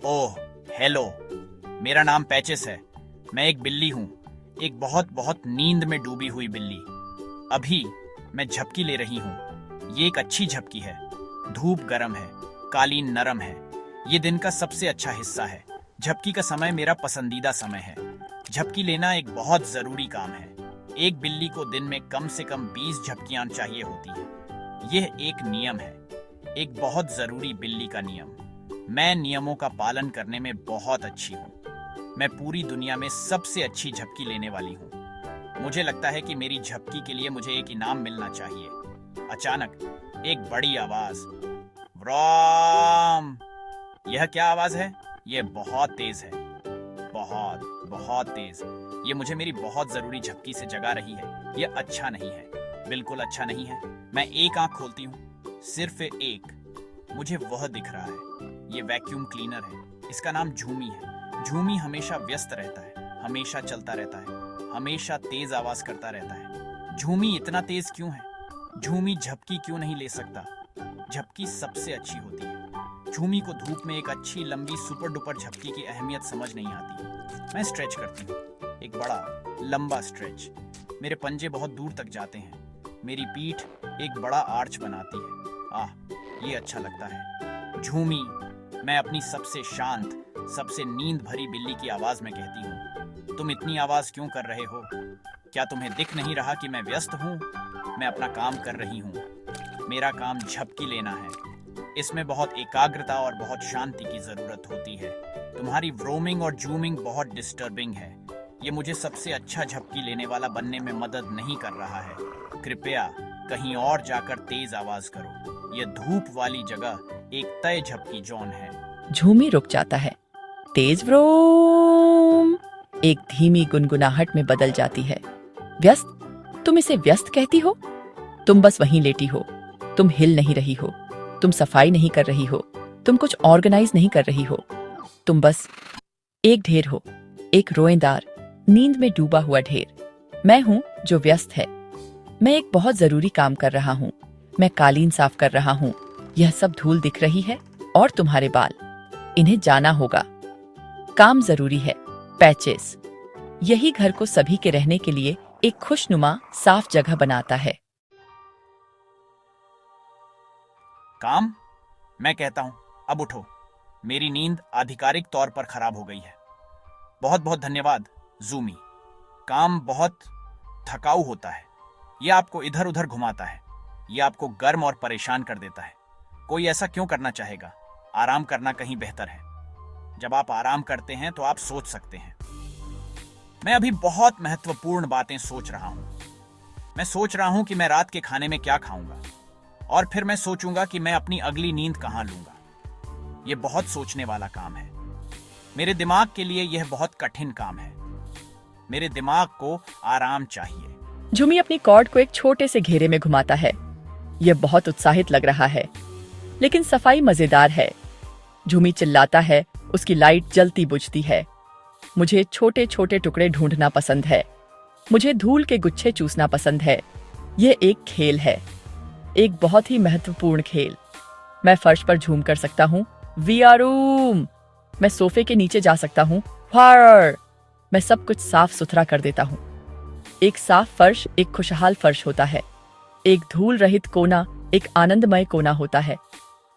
ओह, hello. मेरा नाम patches है। मैं एक बिल्ली हूँ, एक बहुत बहुत नींद में डूबी हुई बिल्ली। अभी मैं झपकी ले रही हूँ। ये एक अच्छी झपकी है। धूप गर्म है, कालीन नरम है। ये दिन का सबसे अच्छा हिस्सा है। झपकी का समय मेरा पसंदीदा समय है। झपकी लेना एक बहुत जरूरी काम है। एक बिल्ली को दिन में कम से कम 20 झपकियां चाहिए होती है। यह एक नियम है, एक बहुत जरूरी बिल्ली का नियम। मैं नियमों का पालन करने में बहुत अच्छी हूँ। मैं पूरी दुनिया में सबसे अच्छी झपकी लेने वाली हूँ। मुझे लगता है कि मेरी झपकी के लिए मुझे एक इनाम मिलना चाहिए। अचानक एक बड़ी आवाज, व्राम। यह क्या आवाज है? यह बहुत तेज है, बहुत बहुत तेज। ये मुझे मेरी बहुत जरूरी झपकी से जगा रही है। यह अच्छा नहीं है, बिल्कुल अच्छा नहीं है। मैं एक आंख खोलती हूँ, सिर्फ एक। मुझे वह दिख रहा है। ये वैक्यूम क्लीनर है। इसका नाम झूमी है। झूमी हमेशा व्यस्त रहता है, हमेशा चलता रहता है, हमेशा तेज आवाज करता रहता है। झूमी इतना तेज क्यों है? झूमी झपकी क्यों नहीं ले सकता? झपकी सबसे अच्छी होती है। झूमी को धूप में एक अच्छी लंबी सुपर डुपर झपकी की अहमियत समझ नहीं आती। मैं स्ट्रेच करती हूँ, एक बड़ा लंबा स्ट्रेच। मेरे पंजे बहुत दूर तक जाते हैं। मेरी पीठ एक बड़ा आर्च बनाती है। ये अच्छा लगता है। झूमी, मैं अपनी सबसे शांत, सबसे नींद भरी बिल्ली की आवाज में कहती हूँ, तुम इतनी आवाज क्यों कर रहे हो? क्या तुम्हें दिख नहीं रहा कि मैं व्यस्त हूँ? मैं अपना काम कर रही हूँ। मेरा काम झपकी लेना है। इसमें बहुत एकाग्रता और बहुत शांति की जरूरत होती है। तुम्हारी व्रोमिंग और जूमिंग बहुत डिस्टर्बिंग है। ये मुझे सबसे अच्छा झपकी लेने वाला बनने में मदद नहीं कर रहा है। कृपया कहीं और जाकर तेज आवाज करो। यह धूप वाली जगह एक तय झपकी जोन है। झूमी रुक जाता है। तेज व्रोम एक धीमी गुनगुनाहट में बदल जाती है। व्यस्त? तुम इसे व्यस्त कहती हो? तुम बस वहीं लेटी हो। तुम हिल नहीं रही हो। तुम सफाई नहीं कर रही हो। तुम कुछ ऑर्गेनाइज नहीं कर रही हो। तुम बस एक ढेर हो, एक रोएदार, नींद में डूबा हुआ ढेर। मैं हूं जो व्यस्त है। मैं एक बहुत जरूरी काम कर रहा हूं। मैं कालीन साफ कर रहा हूं। यह सब धूल दिख रही है और तुम्हारे बाल। इन्हें जाना होगा। काम जरूरी है। पैचेस यही घर को सभी के रहने के लिए एक खुशनुमा साफ जगह बनाता है। काम? मैं कहता हूँ, अब उठो। मेरी नींद आधिकारिक तौर पर खराब हो गई है। बहुत बहुत धन्यवाद जूमी। काम बहुत थकाऊ होता है। यह आपको इधर उधर घुमाता है। यह आपको गर्म और परेशान कर देता है। कोई ऐसा क्यों करना चाहेगा? आराम करना कहीं बेहतर है। जब आप आराम करते हैं तो आप सोच सकते हैं। मैं अभी बहुत महत्वपूर्ण बातें सोच रहा हूं। मैं सोच रहा हूं कि मैं रात के खाने में क्या खाऊंगा, और फिर मैं सोचूंगा कि मैं अपनी अगली नींद कहां लूंगा। यह बहुत सोचने वाला काम है। मेरे दिमाग के लिए यह बहुत कठिन काम है। मेरे दिमाग को आराम चाहिए। झूमी अपनी कॉर्ड को एक छोटे से घेरे में घुमाता है। यह बहुत उत्साहित लग रहा है, लेकिन सफाई मजेदार है। झूमी चिल्लाता है, उसकी लाइट जलती बुझती है। मुझे छोटे छोटे टुकड़े ढूंढना पसंद है। मुझे धूल के गुच्छे चूसना पसंद है। यह एक खेल है, एक बहुत ही महत्वपूर्ण खेल। मैं फर्श पर झूम कर सकता हूँ। वीआरूम। मैं सोफे के नीचे जा सकता हूँ। फार। मैं सब कुछ साफ सुथरा कर देता हूँ। एक साफ फर्श एक खुशहाल फर्श होता है। एक धूल रहित कोना एक आनंदमय कोना होता है।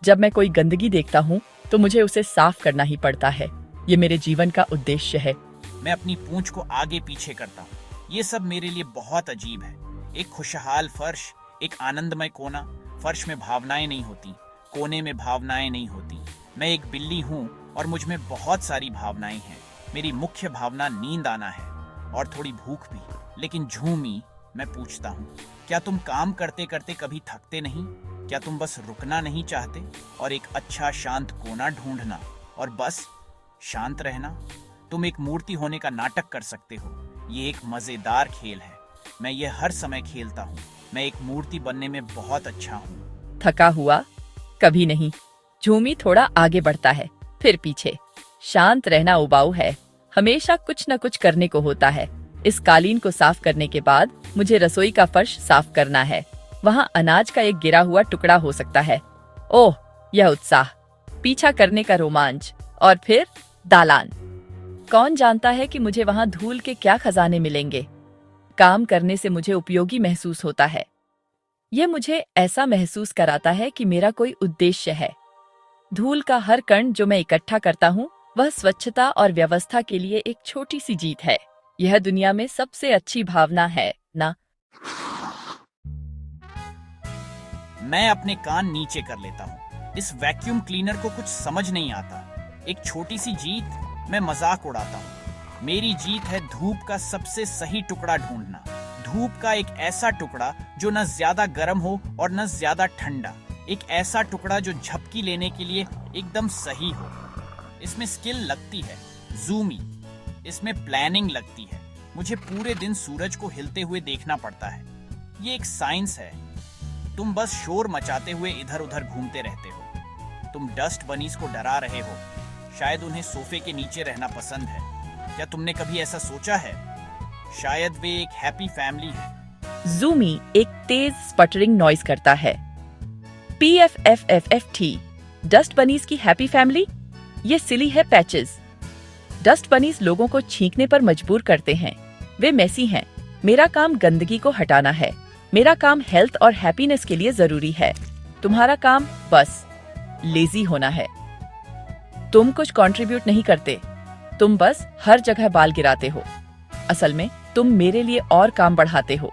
जब मैं कोई गंदगी देखता हूँ तो मुझे उसे साफ करना ही पड़ता है। ये मेरे जीवन का उद्देश्य है। मैं अपनी पूंछ को आगे पीछे करता हूँ। ये सब मेरे लिए बहुत अजीब है। एक खुशहाल फर्श, एक आनंदमय कोना। फर्श में भावनाएं नहीं होती, कोने में भावनाएं नहीं होती। मैं एक बिल्ली हूँ और मुझ में बहुत सारी भावनाएं हैं। मेरी मुख्य भावना नींद आना है और थोड़ी भूख भी। लेकिन झूमी, मैं पूछता हूँ, क्या तुम काम करते करते कभी थकते नहीं? क्या तुम बस रुकना नहीं चाहते और एक अच्छा शांत कोना ढूंढना और बस शांत रहना? तुम एक मूर्ति होने का नाटक कर सकते हो। ये एक मजेदार खेल है। मैं ये हर समय खेलता हूँ। मैं एक मूर्ति बनने में बहुत अच्छा हूँ। थका हुआ? कभी नहीं। झूमी थोड़ा आगे बढ़ता है, फिर पीछे। शांत रहना उबाऊ है। हमेशा कुछ न कुछ करने को होता है। इस कालीन को साफ करने के बाद मुझे रसोई का फर्श साफ करना है। वहाँ अनाज का एक गिरा हुआ टुकड़ा हो सकता है। ओह, यह उत्साह, पीछा करने का रोमांच और फिर दालान। कौन जानता है कि मुझे वहां धूल के क्या खजाने मिलेंगे। काम करने से मुझे उपयोगी महसूस होता है। यह मुझे ऐसा महसूस कराता है कि मेरा कोई उद्देश्य है। धूल का हर कण जो मैं इकट्ठा करता हूँ वह स्वच्छता और व्यवस्था के लिए एक छोटी सी जीत है। यह दुनिया में सबसे अच्छी भावना है ना। मैं अपने कान नीचे कर लेता हूँ। इस वैक्यूम क्लीनर को कुछ समझ नहीं आता। एक छोटी सी जीत, मैं मजाक उड़ाता हूँ। मेरी जीत है धूप का सबसे सही टुकड़ा ढूंढना। धूप का एक ऐसा टुकड़ा जो न ज्यादा गर्म हो और न ज्यादा ठंडा। एक ऐसा टुकड़ा जो झपकी लेने के लिए एकदम सही हो। इसमें स्किल लगती है, जूमी। इसमें प्लानिंग लगती है। मुझे पूरे दिन सूरज को हिलते हुए देखना पड़ता है। ये एक साइंस है। तुम बस शोर मचाते हुए इधर उधर घूमते रहते हो। तुम डस्ट बनीज को डरा रहे हो। शायद उन्हें सोफे के नीचे रहना पसंद है। क्या तुमने कभी ऐसा सोचा है? शायद वे एक हैप्पी फैमिली है। जूमी एक तेज स्पटरिंग नॉइज करता है। PFFFFT डस्ट बनीज की हैप्पी फैमिली? ये सिली है पैचेस। डस्ट बनीज लोगों को छींकने पर मजबूर करते हैं। वे मेसी हैं। मेरा काम गंदगी को हटाना है। मेरा काम हेल्थ और हैप्पीनेस के लिए जरूरी है। तुम्हारा काम बस लेजी होना है। तुम कुछ कंट्रीब्यूट नहीं करते। तुम बस हर जगह बाल गिराते हो। असल में तुम मेरे लिए और काम बढ़ाते हो।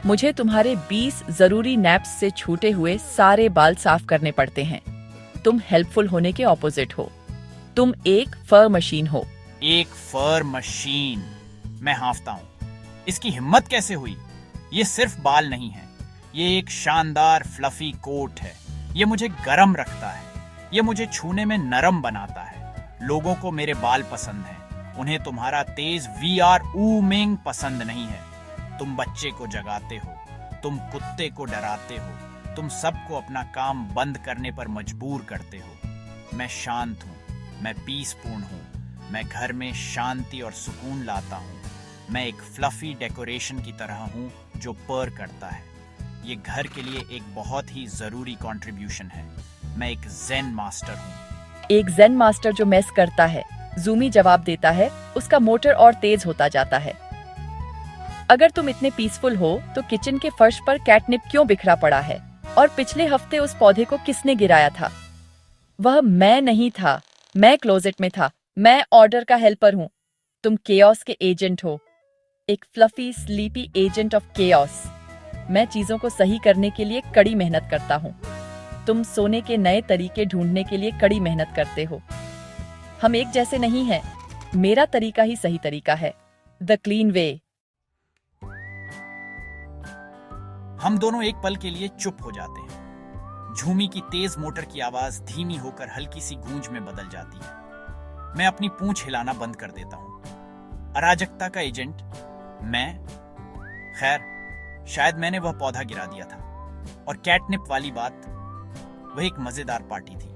मुझे तुम्हारे 20 जरूरी नैप्स से छूटे हुए सारे बाल साफ करने पड़ते हैं। तुम हेल्पफुल होने के ऑपोजिट हो। तुम एक फर मशीन हो। एक फर मशीन? मैं हांफता हूँ। इसकी हिम्मत कैसे हुई? ये सिर्फ बाल नहीं है। ये एक शानदार फ्लफी कोट है। ये मुझे गर्म रखता है। ये मुझे छूने में नरम बनाता है। लोगों को मेरे बाल पसंद हैं। उन्हें तुम्हारा तेज VR ऊमिंग पसंद नहीं है। तुम बच्चे को जगाते हो। तुम कुत्ते को डराते हो। तुम सबको अपना काम बंद करने पर मजबूर करते हो। मैं शांत हूँ। मैं पीसपूर्ण हूँ। मैं घर में शांति और सुकून लाता हूँ। मैं एक फ्लफी डेकोरेशन की तरह हूँ जो पर करता है। ये घर के लिए एक बहुत ही जरूरी कंट्रीब्यूशन है। मैं एक ज़ेन मास्टर हूँ। एक ज़ेन मास्टर जो मेस करता है, जूमी जवाब देता है। उसका मोटर और तेज होता जाता है। अगर तुम इतने पीसफुल हो तो किचन के फर्श पर कैटनिप क्यों बिखरा पड़ा है? और पिछले हफ्ते उस पौधे को किसने गिराया था? वह मैं नहीं था। मैं क्लोजेट में था। मैं ऑर्डर का हेल्पर हूँ। तुम केओस के एजेंट हो। एक fluffy sleepy agent of chaos. मैं चीजों को सही करने के लिए कड़ी मेहनत करता हूँ। तुम सोने के नए तरीके ढूंढने के लिए कड़ी मेहनत करते हो। हम एक जैसे नहीं हैं। मेरा तरीका ही सही तरीका है। द क्लीन वे। हम दोनों एक पल के लिए चुप हो जाते हैं। झूमी की तेज मोटर की आवाज धीमी होकर हल्की सी गूंज में बदल जाती है। मैं अपनी पूंछ हिलाना बंद कर देता हूं। अराजकता का एजेंट मैं? खैर, शायद मैंने वह पौधा गिरा दिया था। और कैटनिप वाली बात, वह एक मजेदार पार्टी थी।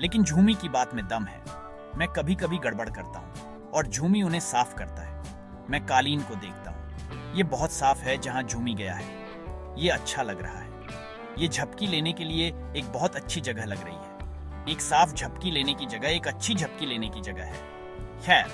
लेकिन झूमी की बात में दम है। मैं कभी कभी गड़बड़ करता हूँ और झूमी उन्हें साफ करता है। मैं कालीन को देखता हूँ। ये बहुत साफ है जहां झूमी गया है। ये अच्छा लग रहा है। ये झपकी लेने के लिए एक बहुत अच्छी जगह लग रही है। एक साफ झपकी लेने की जगह एक अच्छी झपकी लेने की जगह है। खैर,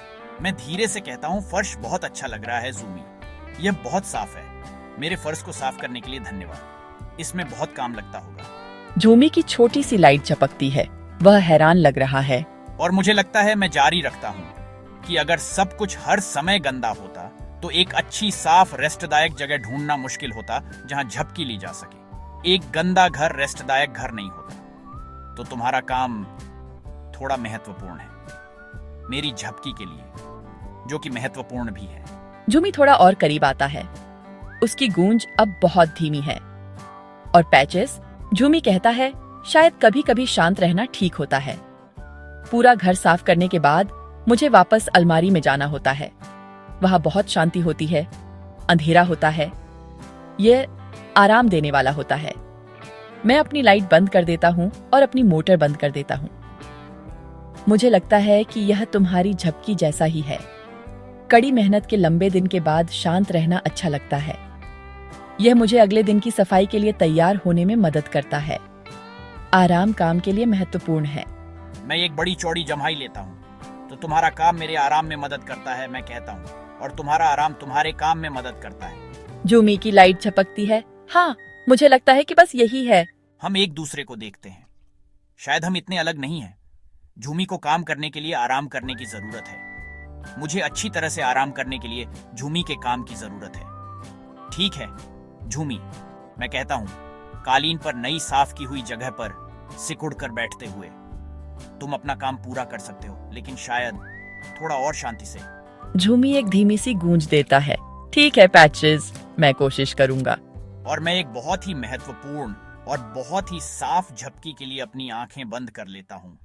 मैं धीरे से कहता हूँ, फर्श बहुत अच्छा लग रहा है जूमी। यह बहुत साफ है। मेरे फर्श को साफ करने के लिए धन्यवाद। इसमें बहुत काम लगता होगा। झूमी की छोटी सी लाइट झपकती है। वह हैरान लग रहा है। और मुझे लगता है मैं जारी रखता हूँ कि अगर सब कुछ हर समय गंदा होता तो एक अच्छी साफ रेस्टदायक जगह ढूंढना मुश्किल होता जहां झपकी ली जा सके। एक गंदा घर रेस्टदायक घर नहीं होता। तो तुम्हारा काम थोड़ा महत्वपूर्ण है मेरी झपकी के लिए, जो कि महत्वपूर्ण भी है। झूमी थोड़ा और करीब आता है। उसकी गूंज अब बहुत धीमी है। और पैचेस, झूमी कहता है, शायद कभी कभी शांत रहना ठीक होता है। पूरा घर साफ करने के बाद मुझे वापस अलमारी में जाना होता है। वहां बहुत शांति होती है। अंधेरा होता है। यह आराम देने वाला होता है। मैं अपनी लाइट बंद कर देता हूँ और अपनी मोटर बंद कर देता हूँ। मुझे लगता है कि यह तुम्हारी झपकी जैसा ही है। कड़ी मेहनत के लंबे दिन के बाद शांत रहना अच्छा लगता है। यह मुझे अगले दिन की सफाई के लिए तैयार होने में मदद करता है। आराम काम के लिए महत्वपूर्ण है। मैं एक बड़ी चौड़ी जम्हाई लेता हूँ तो तुम्हारा काम मेरे आराम में मदद करता है, मैं कहता हूँ, और तुम्हारा आराम तुम्हारे काम में मदद करता है। झूमी की लाइट झपकती है। हाँ, मुझे लगता है कि बस यही है। हम एक दूसरे को देखते हैं। शायद हम इतने अलग नहीं हैं। झूमी को काम करने के लिए आराम करने की जरूरत है। मुझे अच्छी तरह से आराम करने के लिए झूमी के काम की जरूरत है। ठीक है झूमी, मैं कहता हूँ, कालीन पर नई साफ की हुई जगह पर सिकुड़ कर बैठते हुए तुम अपना काम पूरा कर सकते हो, लेकिन शायद थोड़ा और शांति से। झूमी एक धीमी सी गूंज देता है। ठीक है पैचेस, मैं कोशिश करूंगा। और मैं एक बहुत ही महत्वपूर्ण और बहुत ही साफ झपकी के लिए अपनी आंखें बंद कर लेता हूँ।